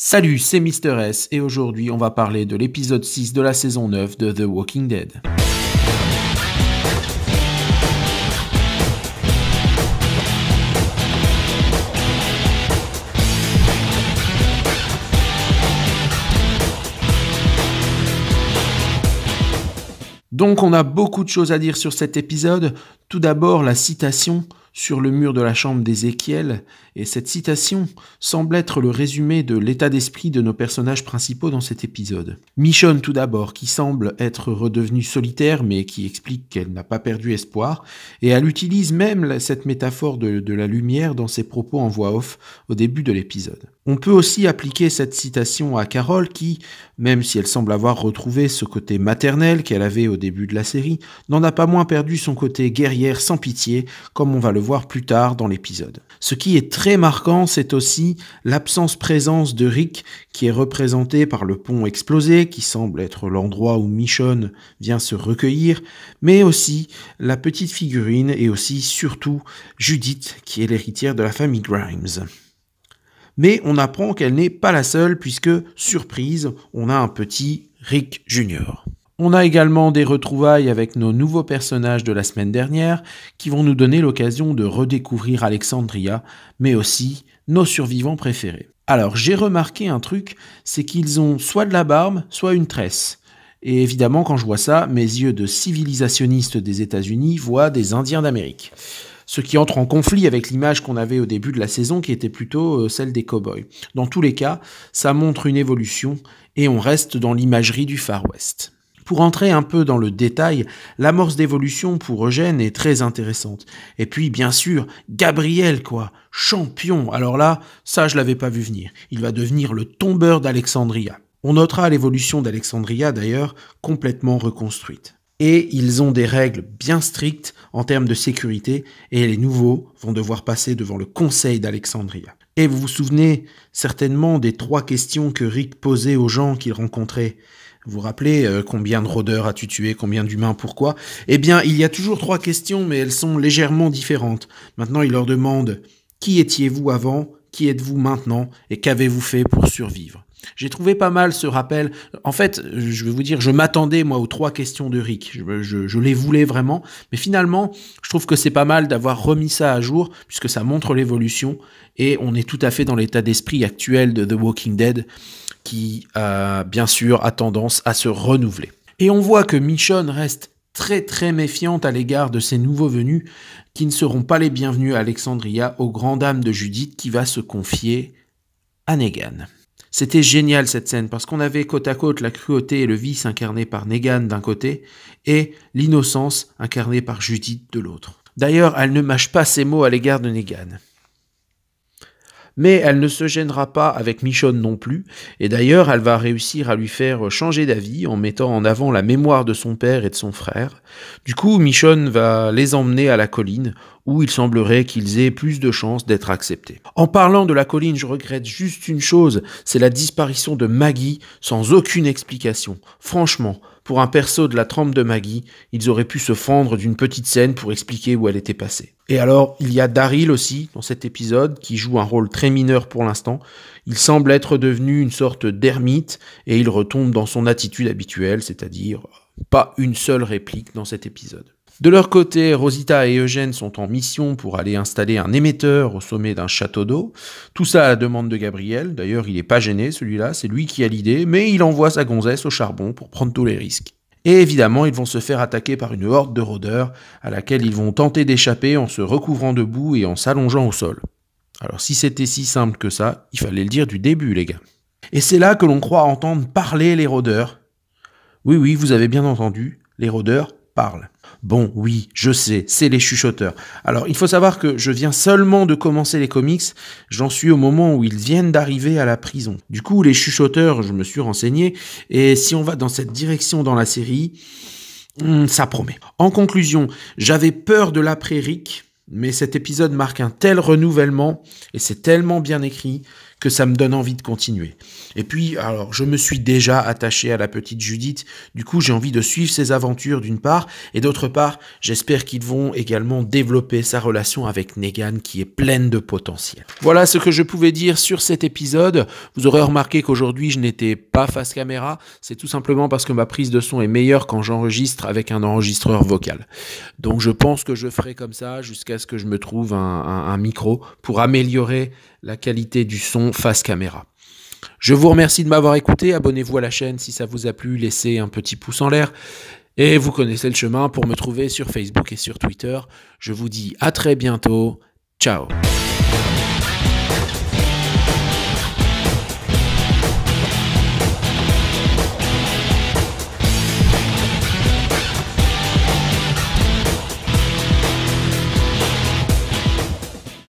Salut, c'est Mister S et aujourd'hui on va parler de l'épisode 6 de la saison 9 de The Walking Dead. Donc on a beaucoup de choses à dire sur cet épisode. Tout d'abord la citation sur le mur de la chambre d'Ézéchiel, et cette citation semble être le résumé de l'état d'esprit de nos personnages principaux dans cet épisode. Michonne tout d'abord, qui semble être redevenue solitaire, mais qui explique qu'elle n'a pas perdu espoir, et elle utilise même cette métaphore de la lumière dans ses propos en voix off au début de l'épisode. On peut aussi appliquer cette citation à Carol qui, même si elle semble avoir retrouvé ce côté maternel qu'elle avait au début de la série, n'en a pas moins perdu son côté guerrière sans pitié, comme on va le voir plus tard dans l'épisode. Ce qui est très marquant, c'est aussi l'absence-présence de Rick, qui est représenté par le pont explosé, qui semble être l'endroit où Michonne vient se recueillir, mais aussi la petite figurine et aussi, surtout, Judith, qui est l'héritière de la famille Grimes. Mais on apprend qu'elle n'est pas la seule, puisque, surprise, on a un petit Rick Jr. On a également des retrouvailles avec nos nouveaux personnages de la semaine dernière qui vont nous donner l'occasion de redécouvrir Alexandria, mais aussi nos survivants préférés. Alors j'ai remarqué un truc, c'est qu'ils ont soit de la barbe, soit une tresse. Et évidemment quand je vois ça, mes yeux de civilisationniste des États-Unis voient des Indiens d'Amérique. Ce qui entre en conflit avec l'image qu'on avait au début de la saison qui était plutôt celle des cow-boys. Dans tous les cas, ça montre une évolution et on reste dans l'imagerie du Far West. Pour entrer un peu dans le détail, l'amorce d'évolution pour Eugène est très intéressante. Et puis, bien sûr, Gabriel, champion. Alors là, ça, je l'avais pas vu venir. Il va devenir le tombeur d'Alexandria. On notera l'évolution d'Alexandria, d'ailleurs, complètement reconstruite. Et ils ont des règles bien strictes en termes de sécurité, et les nouveaux vont devoir passer devant le conseil d'Alexandria. Et vous vous souvenez certainement des 3 questions que Rick posait aux gens qu'il rencontrait. Vous vous rappelez combien de rôdeurs as-tu tué, combien d'humains, pourquoi? Eh bien, il y a toujours 3 questions, mais elles sont légèrement différentes. Maintenant, il leur demande « Qui étiez-vous avant? Qui êtes-vous maintenant? Et qu'avez-vous fait pour survivre ?» J'ai trouvé pas mal ce rappel. En fait, je vais vous dire, je m'attendais moi aux 3 questions de Rick. Je les voulais vraiment. Mais finalement, je trouve que c'est pas mal d'avoir remis ça à jour, puisque ça montre l'évolution. Et on est tout à fait dans l'état d'esprit actuel de The Walking Dead, qui, bien sûr, a tendance à se renouveler. Et on voit que Michonne reste très très méfiante à l'égard de ces nouveaux venus, qui ne seront pas les bienvenus à Alexandria, aux grandes dames de Judith, qui va se confier à Negan. C'était génial cette scène, parce qu'on avait côte à côte la cruauté et le vice incarnés par Negan d'un côté, et l'innocence incarnée par Judith de l'autre. D'ailleurs, elle ne mâche pas ses mots à l'égard de Negan. Mais elle ne se gênera pas avec Michonne non plus, et d'ailleurs elle va réussir à lui faire changer d'avis en mettant en avant la mémoire de son père et de son frère. Du coup, Michonne va les emmener à la colline, où il semblerait qu'ils aient plus de chances d'être acceptés. En parlant de la colline, je regrette juste une chose, c'est la disparition de Maggie sans aucune explication. Franchement, pour un perso de la trempe de Maggie, ils auraient pu se fendre d'une petite scène pour expliquer où elle était passée. Et alors, il y a Daryl aussi, dans cet épisode, qui joue un rôle très mineur pour l'instant. Il semble être devenu une sorte d'ermite, et il retombe dans son attitude habituelle, c'est-à-dire pas une seule réplique dans cet épisode. De leur côté, Rosita et Eugène sont en mission pour aller installer un émetteur au sommet d'un château d'eau. Tout ça à la demande de Gabriel. D'ailleurs, il n'est pas gêné, celui-là, c'est lui qui a l'idée, mais il envoie sa gonzesse au charbon pour prendre tous les risques. Et évidemment, ils vont se faire attaquer par une horde de rôdeurs, à laquelle ils vont tenter d'échapper en se recouvrant de boue et en s'allongeant au sol. Alors si c'était si simple que ça, il fallait le dire du début, les gars. Et c'est là que l'on croit entendre parler les rôdeurs. Oui, vous avez bien entendu, les rôdeurs parlent. Bon, oui, je sais, c'est les chuchoteurs. Alors, il faut savoir que je viens seulement de commencer les comics, j'en suis au moment où ils viennent d'arriver à la prison. Du coup, les chuchoteurs, je me suis renseigné, et si on va dans cette direction dans la série, ça promet. En conclusion, j'avais peur de l'après-Rick, mais cet épisode marque un tel renouvellement, et c'est tellement bien écrit, que ça me donne envie de continuer. Et puis, alors, je me suis déjà attaché à la petite Judith, du coup j'ai envie de suivre ses aventures d'une part, et d'autre part, j'espère qu'ils vont également développer sa relation avec Negan qui est pleine de potentiel. Voilà ce que je pouvais dire sur cet épisode. Vous aurez remarqué qu'aujourd'hui je n'étais pas face caméra, c'est tout simplement parce que ma prise de son est meilleure quand j'enregistre avec un enregistreur vocal. Donc je pense que je ferai comme ça jusqu'à ce que je me trouve un micro pour améliorer la qualité du son face caméra. Je vous remercie de m'avoir écouté, abonnez-vous à la chaîne si ça vous a plu, laissez un petit pouce en l'air et vous connaissez le chemin pour me trouver sur Facebook et sur Twitter. Je vous dis à très bientôt, ciao.